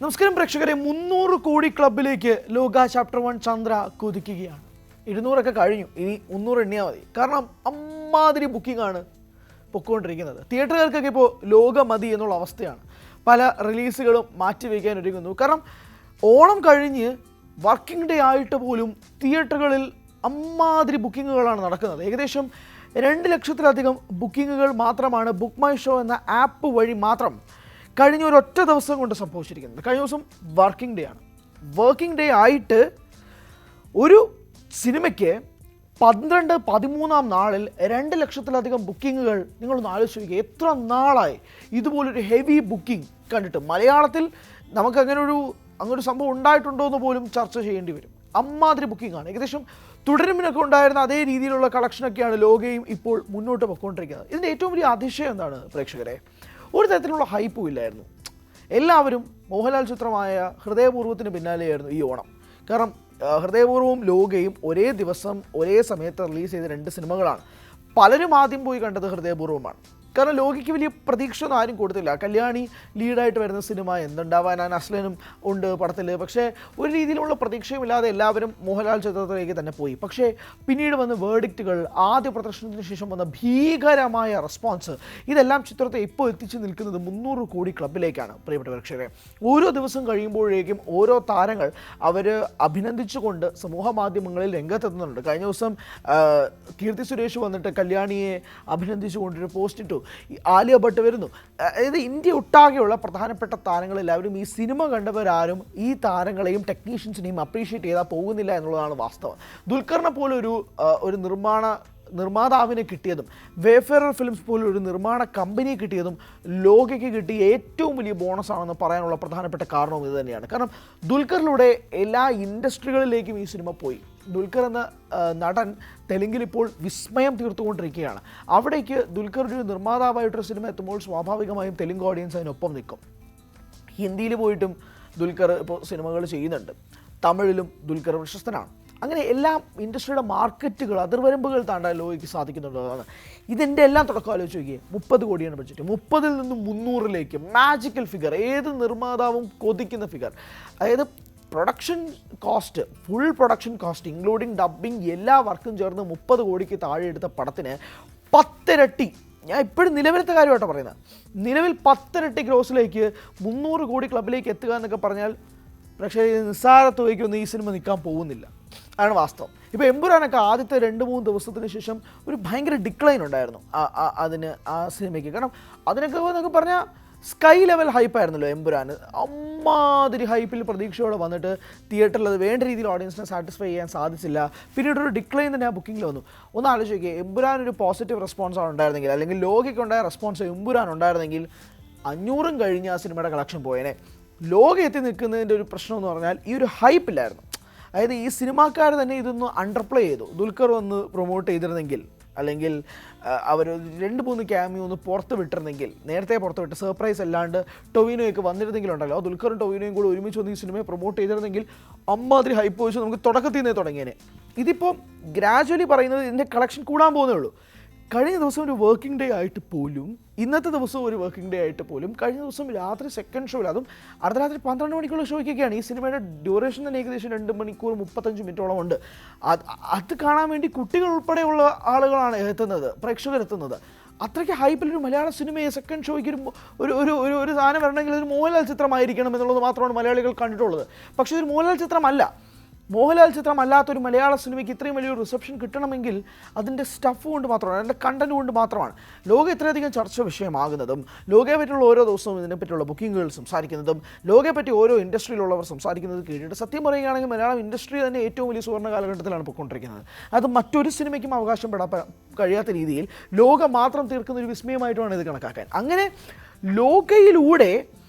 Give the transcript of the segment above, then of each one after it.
നമസ്കാരം പ്രേക്ഷകരെ, 300 കോടി ക്ലബിലേക്ക് ലോക ചാപ്റ്റർ 1 ചന്ദ്ര കുതിക്കുകയാണ്. 200 കഴിഞ്ഞു, ഇനി 300 എണ്ണിയാൽ മതി. കാരണം അമ്മാതിരി ബുക്കിംഗ് ആണ് പൊയ്ക്കൊണ്ടിരിക്കുന്നത്. തിയേറ്ററുകൾക്കൊക്കെ ഇപ്പോൾ ലോക മതി എന്നുള്ള അവസ്ഥയാണ്. പല റിലീസുകളും മാറ്റിവെക്കാൻ ഒരുങ്ങുന്നു. കാരണം ഓണം കഴിഞ്ഞ് വർക്കിംഗ് ഡേ ആയിട്ട് പോലും തിയേറ്ററുകളിൽ അമ്മാതിരി ബുക്കിങ്ങുകളാണ് നടക്കുന്നത്. ഏകദേശം 2 ലക്ഷത്തിലധികം ബുക്കിങ്ങുകൾ മാത്രമാണ് ബുക്ക് മൈ ഷോ എന്ന ആപ്പ് വഴി മാത്രം കഴിഞ്ഞ ഒരൊറ്റ ദിവസം കൊണ്ട് സംഭവിച്ചിരിക്കുന്നത്. കഴിഞ്ഞ ദിവസം വർക്കിംഗ് ഡേ ആണ്. വർക്കിംഗ് ഡേ ആയിട്ട് ഒരു സിനിമയ്ക്ക് 12-13 നാളിൽ 2 ലക്ഷത്തിലധികം ബുക്കിങ്ങുകൾ. നിങ്ങളൊന്ന് ആലോചിച്ച് നോക്കുക, എത്ര നാളായി ഇതുപോലൊരു ഹെവി ബുക്കിംഗ് കണ്ടിട്ട്. മലയാളത്തിൽ നമുക്ക് അങ്ങനൊരു സംഭവം ഉണ്ടായിട്ടുണ്ടോ എന്ന് പോലും ചർച്ച ചെയ്യേണ്ടി വരും. അമ്മാതിരി ബുക്കിംഗ് ആണ്. ഏകദേശം തുടരുമിനൊക്കെ ഉണ്ടായിരുന്ന അതേ രീതിയിലുള്ള കളക്ഷനൊക്കെയാണ് ലോകയും ഇപ്പോൾ മുന്നോട്ട് പോയിക്കൊണ്ടിരിക്കുന്നത്. ഇതിൻ്റെ ഏറ്റവും വലിയ അതിശയം എന്താണ് പ്രേക്ഷകരെ? ഒരു തരത്തിലുള്ള ഹൈപ്പും ഇല്ലായിരുന്നു. എല്ലാവരും മോഹൻലാൽ ചിത്രമായ ഹൃദയപൂർവ്വത്തിന് പിന്നാലെയായിരുന്നു ഈ ഓണം. കാരണം ഹൃദയപൂർവ്വവും ലോകയും ഒരേ ദിവസം ഒരേ സമയത്ത് റിലീസ് ചെയ്ത 2 സിനിമകളാണ്. പലരും ആദ്യം പോയി കണ്ടത് ഹൃദയപൂർവ്വമാണ്. കാരണം ലോകയ്ക്ക് വലിയ പ്രതീക്ഷ ഒന്നും ആരും കൊടുത്തില്ല. കല്യാണി ലീഡായിട്ട് വരുന്ന സിനിമ എന്തുണ്ടാവാനാണ്, അസ്ലനും ഉണ്ട് പടത്തിൽ. പക്ഷേ ഒരു രീതിയിലുള്ള പ്രതീക്ഷയുമില്ലാതെ എല്ലാവരും മോഹൻലാൽ ചിത്രത്തിലേക്ക് തന്നെ പോയി. പക്ഷേ പിന്നീട് വന്ന വേർഡിക്റ്റുകൾ, ആദ്യ പ്രദർശനത്തിന് ശേഷം വന്ന ഭീകരമായ റെസ്പോൺസ്, ഇതെല്ലാം ചിത്രത്തെ ഇപ്പോൾ എത്തിച്ചു നിൽക്കുന്നത് 300 കോടി ക്ലബിലേക്കാണ്. പ്രിയപ്പെട്ട പ്രേക്ഷകരെ, ഓരോ ദിവസം കഴിയുമ്പോഴേക്കും ഓരോ താരങ്ങൾ അവർ അഭിനന്ദിച്ചുകൊണ്ട് സമൂഹ മാധ്യമങ്ങളിൽ രംഗത്തെത്തുന്നുണ്ട്. കഴിഞ്ഞ ദിവസം കീർത്തി സുരേഷ് വന്നിട്ട് കല്യാണിയെ അഭിനന്ദിച്ചുകൊണ്ടൊരു പോസ്റ്റ് ഇട്ടു. ആലിയ ഭട്ട് വരുന്നു. അതായത് ഇന്ത്യ ഒട്ടാകെയുള്ള പ്രധാനപ്പെട്ട താരങ്ങളെല്ലാവരും ഈ സിനിമ കണ്ടവരാരും ഈ താരങ്ങളെയും ടെക്നീഷ്യൻസിനെയും അപ്രീഷിയേറ്റ് ചെയ്താൽ പോകുന്നില്ല എന്നുള്ളതാണ് വാസ്തവം. ദുൽഖറിനെ പോലെ ഒരു നിർമ്മാതാവിനെ കിട്ടിയതും വേഫെയർ ഫിലിംസ് പോലും ഒരു നിർമ്മാണ കമ്പനിയെ കിട്ടിയതും ലോകയ്ക്ക് കിട്ടിയ ഏറ്റവും വലിയ ബോണസാണെന്ന് പറയാനുള്ള പ്രധാനപ്പെട്ട കാരണവും ഇത് തന്നെയാണ്. കാരണം ദുൽഖറിലൂടെ എല്ലാ ഇൻഡസ്ട്രികളിലേക്കും ഈ സിനിമ പോയി. ദുൽഖർ എന്ന നടൻ തെലുങ്കിൽ ഇപ്പോൾ വിസ്മയം തീർത്തുകൊണ്ടിരിക്കുകയാണ്. അവിടേക്ക് ദുൽഖർ ഒരു നിർമ്മാതാവായിട്ടൊരു സിനിമ എത്തുമ്പോൾ സ്വാഭാവികമായും തെലുങ്ക് ഓഡിയൻസ് അതിനൊപ്പം നിൽക്കും. ഹിന്ദിയിൽ പോയിട്ടും ദുൽഖർ ഇപ്പോൾ സിനിമകൾ ചെയ്യുന്നുണ്ട്. തമിഴിലും ദുൽഖർ പ്രശസ്തനാണ്. അങ്ങനെ എല്ലാ ഇൻഡസ്ട്രിയുടെ മാർക്കറ്റുകൾ, അതിർവരമ്പുകൾ താണ്ടാൻ ലോകയ്ക്ക് സാധിക്കുന്നുള്ളതാണ്. ഇതിൻ്റെ എല്ലാം തുടക്കം ആലോചിച്ച് നോക്കിയേ. 30 കോടിയാണ് ബഡ്ജറ്റ്. 30-ൽ നിന്നും 300-ലേക്ക് മാജിക്കൽ ഫിഗർ. ഏത് നിർമ്മാതാവും കൊതിക്കുന്ന ഫിഗർ. അതായത് production cost, full production cost including dubbing എല്ലാ വർക്കും ചേർന്ന് 30 കോടിക്ക് താഴെ എടുത്ത പടത്തിന് 10 ഇരട്ടി, ഞാൻ ഇപ്പോഴും നിലവിലത്തെ കാര്യമായിട്ടാണ് പറയുന്നത്, നിലവിൽ 10 ഇരട്ടി ഗ്രോസിലേക്ക് 300 കോടി ക്ലബിലേക്ക് എത്തുക എന്നൊക്കെ പറഞ്ഞാൽ പക്ഷേ നിസ്സാര തുകയ്ക്കൊന്നും ഈ സിനിമ നിൽക്കാൻ പോകുന്നില്ല. അതാണ് വാസ്തവം. ഇപ്പോൾ എമ്പുരാനൊക്കെ ആദ്യത്തെ 2-3 ദിവസത്തിന് ശേഷം ഒരു ഭയങ്കര ഡിക്ലൈൻ ഉണ്ടായിരുന്നു ആ സിനിമയ്ക്ക്. കാരണം അതിനൊക്കെ എന്നൊക്കെ പറഞ്ഞാൽ സ്കൈ ലെവൽ ഹൈപ്പായിരുന്നല്ലോ എമ്പുരാൻ. അമ്മാതിരി ഹൈപ്പിൽ പ്രതീക്ഷയോടെ വന്നിട്ട് തിയേറ്ററിൽ അത് വേണ്ട രീതിയിൽ ഓഡിയൻസിനെ സാറ്റിസ്ഫൈ ചെയ്യാൻ സാധിച്ചില്ല. പിന്നീട് ഒരു ഡിക്ലൈൻ തന്നെ ആ ബുക്കിങ്ങിൽ വന്നു. ഒന്ന് ആലോചിക്കുക, എമ്പുരാൻ ഒരു പോസിറ്റീവ് റെസ്പോൺസാണ് ഉണ്ടായിരുന്നെങ്കിൽ, അല്ലെങ്കിൽ ലോകയ്ക്ക് ഉണ്ടായ റെസ്പോൺസ് എമ്പുരാൻ ഉണ്ടായിരുന്നെങ്കിൽ 500 കഴിഞ്ഞ് ആ സിനിമയുടെ കളക്ഷൻ പോയേനെ. ലോക എത്തി നിൽക്കുന്നതിൻ്റെ ഒരു പ്രശ്നം എന്ന് പറഞ്ഞാൽ ഈ ഒരു ഹൈപ്പില്ലായിരുന്നു. അതായത് ഈ സിനിമാക്കാർ തന്നെ ഇതൊന്ന് അണ്ടർപ്ലേ ചെയ്തു. ദുൽഖർ വന്ന് പ്രൊമോട്ട് ചെയ്തിരുന്നെങ്കിൽ, അല്ലെങ്കിൽ അവർ 2-3 ക്യാമിയോ ഒന്ന് പുറത്ത് വിട്ടിരുന്നെങ്കിൽ, നേരത്തെ പുറത്ത് വിട്ട് സർപ്രൈസ് അല്ലാണ്ട് ടൊവിനോയൊക്കെ വന്നിരുന്നെങ്കിലുണ്ടല്ലോ, ദുൽഖറും ടൊവിനോയും കൂടെ ഒരുമിച്ച് വന്ന് ഈ സിനിമയെ പ്രൊമോട്ട് ചെയ്തിരുന്നെങ്കിൽ അമ്മാതിരി ഹൈപ്പ് വെച്ച് നമുക്ക് തുടക്കത്തിൽ നിന്നേ തുടങ്ങിയേനെ. ഇതിപ്പോൾ ഗ്രാജുവലി പറയുന്നത് ഇതിൻ്റെ കളക്ഷൻ കൂടാൻ പോകുന്നേ ഉള്ളൂ. കഴിഞ്ഞ ദിവസം ഒരു വർക്കിംഗ് ഡേ ആയിട്ട് പോലും, ഇന്നത്തെ ദിവസം ഒരു വർക്കിംഗ് ഡേ ആയിട്ട് പോലും, കഴിഞ്ഞ ദിവസം രാത്രി സെക്കൻഡ് ഷോയിൽ, അതും അർദ്ധരാത്രി 12 മണിക്കുള്ള ഷോയ്ക്കൊക്കെയാണ്. ഈ സിനിമയുടെ ഡ്യൂറേഷൻ തന്നെ ഏകദേശം 2 മണിക്കൂർ 35 മിനിറ്റോളം ഉണ്ട്. അത് കാണാൻ വേണ്ടി കുട്ടികൾ ഉൾപ്പെടെയുള്ള ആളുകളാണ് എത്തുന്നത്, പ്രേക്ഷകരെത്തുന്നത്. അത്രയ്ക്ക് ഹൈപ്പിലൊരു മലയാള സിനിമയെ സെക്കൻഡ് ഷോയ്ക്ക് ഒരു സാധനം വരണമെങ്കിൽ ഒരു മോഹൻലാൽ ചിത്രമായിരിക്കണം എന്നുള്ളത് മാത്രമാണ് മലയാളികൾ കണ്ടിട്ടുള്ളത്. പക്ഷേ ഇതൊരു മോഹൻലാൽ ചിത്രമല്ല. മോഹൻലാൽ ചിത്രമല്ലാത്തൊരു മലയാള സിനിമയ്ക്ക് ഇത്രയും വലിയൊരു റിസപ്ഷൻ കിട്ടണമെങ്കിൽ അതിൻ്റെ സ്റ്റഫ് കൊണ്ട് മാത്രമാണ്, അതിൻ്റെ കണ്ടന്റ് കൊണ്ട് മാത്രമാണ് ലോകം ഇത്രയധികം ചർച്ച വിഷയമാകുന്നതും, ലോകയെ പറ്റിയുള്ള ഓരോ ദിവസവും ഇതിനെപ്പറ്റിയുള്ള ബുക്കിങ്ങുകൾ സംസാരിക്കുന്നതും, ലോകയെ പറ്റി ഓരോ ഇൻഡസ്ട്രിയിലുള്ളവർ സംസാരിക്കുന്നത് കേട്ടിട്ട് സത്യം പറയുകയാണെങ്കിൽ മലയാളം ഇൻഡസ്ട്രി തന്നെ ഏറ്റവും വലിയ സുവർണ്ണ കാലഘട്ടത്തിലാണ് പോയിക്കൊണ്ടിരിക്കുന്നത്. അത് മറ്റൊരു സിനിമയ്ക്കും അവകാശപ്പെടാൻ കഴിയാത്ത രീതിയിൽ ലോകം മാത്രം തീർക്കുന്ന ഒരു വിസ്മയമായിട്ടുമാണ് ഇത് കണക്കാക്കാൻ. അങ്ങനെ ലോകയിലൂടെ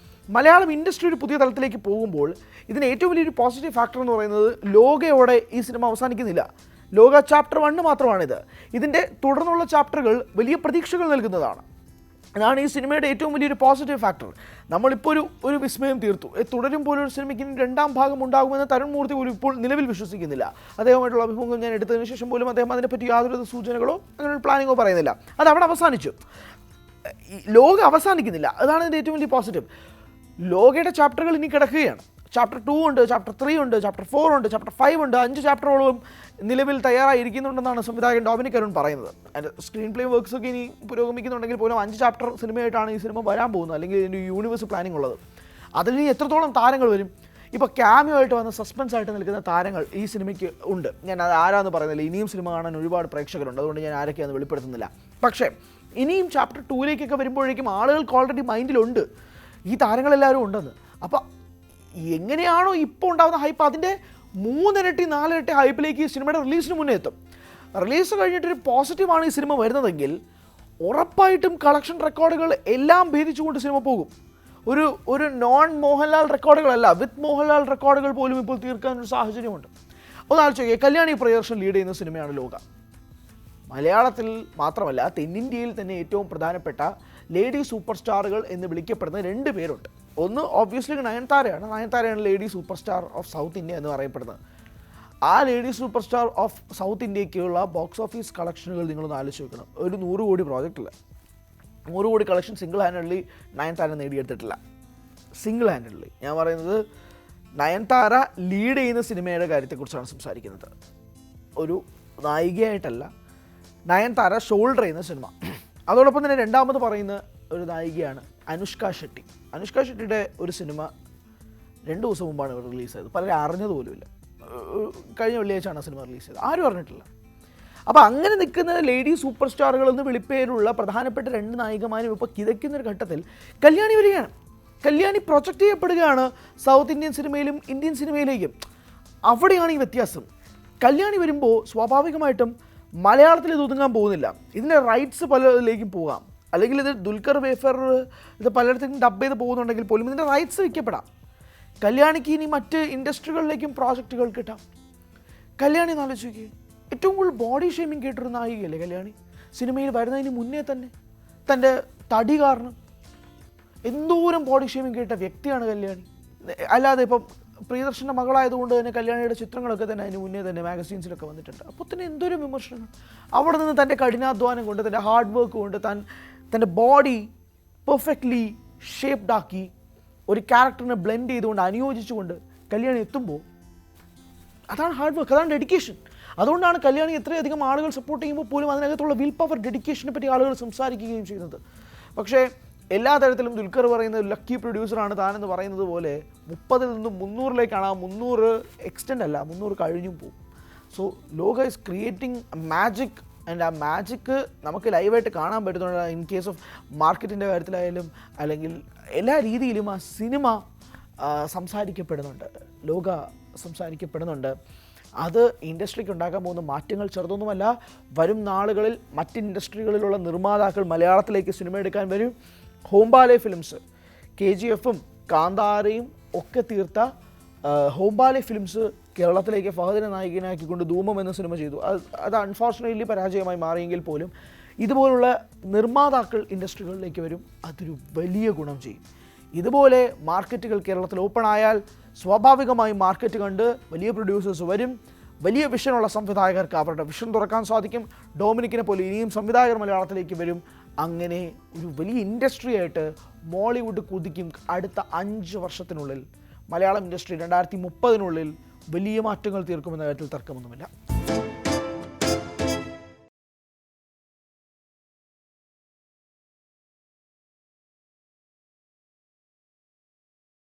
മലയാളം ഇൻഡസ്ട്രി ഒരു പുതിയ തലത്തിലേക്ക് പോകുമ്പോൾ ഇതിന് ഏറ്റവും വലിയൊരു പോസിറ്റീവ് ഫാക്ടർ എന്ന് പറയുന്നത് ലോകയോടെ ഈ സിനിമ അവസാനിക്കുന്നില്ല. ലോക ചാപ്റ്റർ 1 മാത്രമാണിത്. ഇതിൻ്റെ തുടർന്നുള്ള ചാപ്റ്ററുകൾ വലിയ പ്രതീക്ഷകൾ നൽകുന്നതാണ്. അതാണ് ഈ സിനിമയുടെ ഏറ്റവും വലിയൊരു പോസിറ്റീവ് ഫാക്ടർ. നമ്മളിപ്പോൾ ഒരു വിസ്മയം തീർത്തു. തുടരും പോലൊരു സിനിമയ്ക്ക് 2ാം ഭാഗം ഉണ്ടാകുമെന്ന് തരുൺ മൂർത്തി പോലും ഇപ്പോൾ നിലവിൽ വിശ്വസിക്കുന്നില്ല. അദ്ദേഹമായിട്ടുള്ള അഭിമുഖം ഞാൻ എടുത്തതിന് ശേഷം പോലും അദ്ദേഹം അതിനെപ്പറ്റി യാതൊരു സൂചനകളോ അങ്ങനെ ഒരു പ്ലാനിങ്ങോ പറയുന്നില്ല. അത് അവിടെ അവസാനിച്ചു. ലോകം അവസാനിക്കുന്നില്ല. അതാണ് ഇതിൻ്റെ ഏറ്റവും വലിയ പോസിറ്റീവ്. ലോകയുടെ ചാപ്റ്ററുകൾ ഇനി കിടക്കുകയാണ്. ചാപ്റ്റർ 2 ഉണ്ട്, ചാപ്റ്റർ 3 ഉണ്ട്, ചാപ്റ്റർ 4 ഉണ്ട്, ചാപ്റ്റർ 5 ഉണ്ട്. 5 ചാപ്റ്ററോളം നിലവിൽ തയ്യാറായിരിക്കുന്നുണ്ടെന്നാണ് സംവിധായകൻ ഡൊമിനിക് അരുൺ പറയുന്നത്. അതിൻ്റെ സ്ക്രീൻ പ്ലേ വർക്ക്സ് ഒക്കെ ഇനി പുരോഗമിക്കുന്നുണ്ടെങ്കിൽ പോലും 5 ചാപ്റ്റർ സിനിമയായിട്ടാണ് ഈ സിനിമ വരാൻ പോകുന്നത്, അല്ലെങ്കിൽ ഇതിൻ്റെ യൂണിവേഴ്സ് പ്ലാനിംഗ് ഉള്ളത്. അതിൽ എത്രത്തോളം താരങ്ങൾ വരും? ഇപ്പോൾ ക്യാമിയോ ആയിട്ട് വന്ന സസ്പെൻസ് ആയിട്ട് നിൽക്കുന്ന താരങ്ങൾ ഈ സിനിമയ്ക്ക് ഉണ്ട്. ഞാൻ അത് ആരാന്ന് പറയുന്നില്ല. ഇനിയും സിനിമ കാണാൻ ഒരുപാട് പ്രേക്ഷകരുണ്ട്, അതുകൊണ്ട് ഞാൻ ആരൊക്കെയാണെന്ന് വെളിപ്പെടുത്തുന്നില്ല. പക്ഷേ ഇനിയും ചാപ്റ്റർ 2ലേക്കൊക്കെ വരുമ്പോഴേക്കും ആളുകൾക്ക് ഓൾറെഡി മൈൻഡിലുണ്ട് ഈ താരങ്ങളെല്ലാവരും ഉണ്ടെന്ന്. അപ്പോൾ എങ്ങനെയാണോ ഇപ്പോൾ ഉണ്ടാകുന്ന ഹൈപ്പ്, അതിൻ്റെ 3 ഇരട്ടി 4 ഇരട്ടി ഹൈപ്പിലേക്ക് ഈ സിനിമയുടെ റിലീസിന് മുന്നേ എത്തും. റിലീസ് കഴിഞ്ഞിട്ടൊരു പോസിറ്റീവാണ് ഈ സിനിമ വരുന്നതെങ്കിൽ ഉറപ്പായിട്ടും കളക്ഷൻ റെക്കോർഡുകൾ എല്ലാം ഭേദിച്ചുകൊണ്ട് സിനിമ പോകും. ഒരു നോൺ മോഹൻലാൽ റെക്കോർഡുകളല്ല, വിത്ത് മോഹൻലാൽ റെക്കോർഡുകൾ പോലും ഇപ്പോൾ തീർക്കാനൊരു സാഹചര്യമുണ്ട്. ഒന്ന് ആലോചിക്കുക, കല്യാണി പ്രിയദർശൻ ലീഡ് ചെയ്യുന്ന സിനിമയാണ് ലോക. മലയാളത്തിൽ മാത്രമല്ല, തെന്നിന്ത്യയിൽ തന്നെ ഏറ്റവും പ്രധാനപ്പെട്ട ലേഡി സൂപ്പർ സ്റ്റാറുകൾ എന്ന് വിളിക്കപ്പെടുന്ന 2 പേരുണ്ട്. ഒന്ന് ഓബ്വിയസ്ലി നയൻതാരയാണ് lady superstar of south India എന്ന് പറയപ്പെടുന്നത്. ആ lady superstar of south ഇന്ത്യയ്ക്കുള്ള ബോക്സ് ഓഫീസ് കളക്ഷനുകൾ നിങ്ങളൊന്ന് ആലോചിച്ച് നോക്കണം. ഒരു 100 കോടി പ്രോജക്റ്റില്ല, 100 കോടി കളക്ഷൻ സിംഗിൾ ഹാൻഡഡ്ലി നയൻതാര നേടിയെടുത്തിട്ടില്ല. സിംഗിൾ ഹാൻഡഡ്ലി ഞാൻ പറയുന്നത് നയൻതാര ലീഡ് ചെയ്യുന്ന സിനിമയുടെ കാര്യത്തെക്കുറിച്ചാണ് സംസാരിക്കുന്നത്. ഒരു നായികയായിട്ടല്ല, നയൻതാര ഷോൾഡർ ചെയ്യുന്ന സിനിമ. അതോടൊപ്പം തന്നെ രണ്ടാമത് പറയുന്ന ഒരു നായികയാണ് അനുഷ്ക ഷെട്ടി. അനുഷ്ക ഷെട്ടിയുടെ ഒരു സിനിമ 2 ദിവസം മുമ്പാണ് റിലീസ് ചെയ്തത്. പലരും അറിഞ്ഞതുപോലുമില്ല. കഴിഞ്ഞ വെള്ളിയാഴ്ചയാണ് ആ സിനിമ റിലീസ് ചെയ്തത്, ആരും അറിഞ്ഞിട്ടില്ല. അപ്പോൾ അങ്ങനെ നിൽക്കുന്ന ലേഡി സൂപ്പർ സ്റ്റാറുകളെന്ന് വിളിപ്പേരുള്ള പ്രധാനപ്പെട്ട 2 നായികമാരും ഇപ്പോൾ കിതയ്ക്കുന്നൊരു ഘട്ടത്തിൽ കല്യാണി വരികയാണ്. കല്യാണി പ്രൊജക്റ്റ് ചെയ്യപ്പെടുകയാണ് സൗത്ത് ഇന്ത്യൻ സിനിമയിലും ഇന്ത്യൻ സിനിമയിലേക്കും. അവിടെയാണ് ഈ വ്യത്യാസം. കല്യാണി വരുമ്പോൾ സ്വാഭാവികമായിട്ടും മലയാളത്തിൽ ഇത് ഒതുങ്ങാൻ പോകുന്നില്ല. ഇതിൻ്റെ റൈറ്റ്സ് പലതിലേക്കും പോകാം, അല്ലെങ്കിൽ ഇത് ദുൽഖർ വേഫർ ഇത് പലയിടത്തേക്കും ഡബ് ചെയ്ത് പോകുന്നുണ്ടെങ്കിൽ പോലും ഇതിൻ്റെ റൈറ്റ്സ് വിൽക്കപ്പെടാം. കല്യാണിക്ക് ഇനി മറ്റ് ഇൻഡസ്ട്രികളിലേക്കും പ്രോജക്റ്റുകൾ കിട്ടാം. കല്യാണി എന്ന് ആലോചിക്കുക, ഏറ്റവും കൂടുതൽ ബോഡി ഷേമിങ് കേട്ടൊരു നായികയല്ലേ കല്യാണി. സിനിമയിൽ വരുന്നതിന് മുന്നേ തന്നെ തൻ്റെ തടി കാരണം എന്തോരം ബോഡി ഷേമിങ് കേട്ട വ്യക്തിയാണ് കല്യാണി. അല്ലാതെ ഇപ്പം പ്രിയദർശൻ്റെ മകളായതുകൊണ്ട് തന്നെ കല്യാണിയുടെ ചിത്രങ്ങളൊക്കെ തന്നെ അതിന് മുന്നേ തന്നെ മാഗസീൻസിലൊക്കെ വന്നിട്ടുണ്ട്. അപ്പോൾ തന്നെ എന്തൊരു വിമർശനങ്ങൾ. അവിടെ നിന്ന് തൻ്റെ കഠിനാധ്വാനം കൊണ്ട്, തൻ്റെ ഹാർഡ് വർക്ക് കൊണ്ട്, തൻ്റെ ബോഡി പെർഫെക്റ്റ്ലി ഷേപ്ഡ് ആക്കി ഒരു ക്യാരക്ടറിനെ ബ്ലെൻഡ് ചെയ്തുകൊണ്ട് അനുയോജിച്ചുകൊണ്ട് കല്യാണി എത്തുമ്പോൾ അതാണ് ഹാർഡ് വർക്ക്, അതാണ് ഡെഡിക്കേഷൻ. അതുകൊണ്ടാണ് കല്യാണി എത്രയധികം ആളുകൾ സപ്പോർട്ട് ചെയ്യുമ്പോൾ പോലും അതിനകത്തുള്ള വിൽ പവർ, ഡെഡിക്കേഷനെ പറ്റി ആളുകൾ സംസാരിക്കുകയും ചെയ്യുന്നത്. പക്ഷേ എല്ലാ തരത്തിലും ദുൽഖർ പറയുന്നത് ലക്കി പ്രൊഡ്യൂസറാണ് താനെന്ന് പറയുന്നത് പോലെ 30-ൽ നിന്നും 300-ലേക്കാണ്. ആ 300 എക്സ്റ്റെൻഡ് അല്ല, 300 കഴിഞ്ഞും പോകും. സോ ലോക ഈസ് ക്രിയേറ്റിംഗ് മാജിക്, ആൻഡ് ആ മാജിക്ക് നമുക്ക് ലൈവായിട്ട് കാണാൻ പറ്റുന്നുണ്ട്. ഇൻ കേസ് ഓഫ് മാർക്കറ്റിൻ്റെ കാര്യത്തിലായാലും അല്ലെങ്കിൽ എല്ലാ രീതിയിലും ആ സിനിമ സംസാരിക്കപ്പെടുന്നുണ്ട്, ലോക സംസാരിക്കപ്പെടുന്നുണ്ട്. അത് ഇൻഡസ്ട്രിക്ക് ഉണ്ടാക്കാൻ പോകുന്ന മാറ്റങ്ങൾ ചെറുതൊന്നുമല്ല. വരും നാളുകളിൽ മറ്റ് ഇൻഡസ്ട്രികളിലുള്ള നിർമ്മാതാക്കൾ മലയാളത്തിലേക്ക് സിനിമ എടുക്കാൻ വരും. ഹോംബാലെ ഫിലിംസ് KGF-ഉം കാന്താരയും ഒക്കെ തീർത്ത ഹോംബാലെ ഫിലിംസ് കേരളത്തിലേക്ക് ഫഹദിനെ നായകനാക്കിക്കൊണ്ട് ധൂമം എന്ന സിനിമ ചെയ്തു. അത് അൺഫോർച്ചുനേറ്റ്ലി പരാജയമായി മാറിയെങ്കിൽ പോലും ഇതുപോലുള്ള നിർമ്മാതാക്കൾ ഇൻഡസ്ട്രികളിലേക്ക് വരും. അതൊരു വലിയ ഗുണം ചെയ്യും. ഇതുപോലെ മാർക്കറ്റുകൾ കേരളത്തിൽ ഓപ്പൺ ആയാൽ സ്വാഭാവികമായും മാർക്കറ്റ് കണ്ട് വലിയ പ്രൊഡ്യൂസേഴ്സ് വരും. വലിയ വിഷനുള്ള സംവിധായകർക്ക് അവരുടെ വിഷൻ തുറക്കാൻ സാധിക്കും. ഡൊമിനിക്കിനെ പോലെ ഇനിയും സംവിധായകർ മലയാളത്തിലേക്ക് വരും. അങ്ങനെ ഒരു വലിയ ഇൻഡസ്ട്രി ആയിട്ട് മോളിവുഡ് കുതിക്കും. അടുത്ത 5 വർഷത്തിനുള്ളിൽ മലയാളം ഇൻഡസ്ട്രി 2030-നുള്ളിൽ വലിയ മാറ്റങ്ങൾ തീർക്കുമെന്ന കാര്യത്തിൽ തർക്കമൊന്നുമില്ല.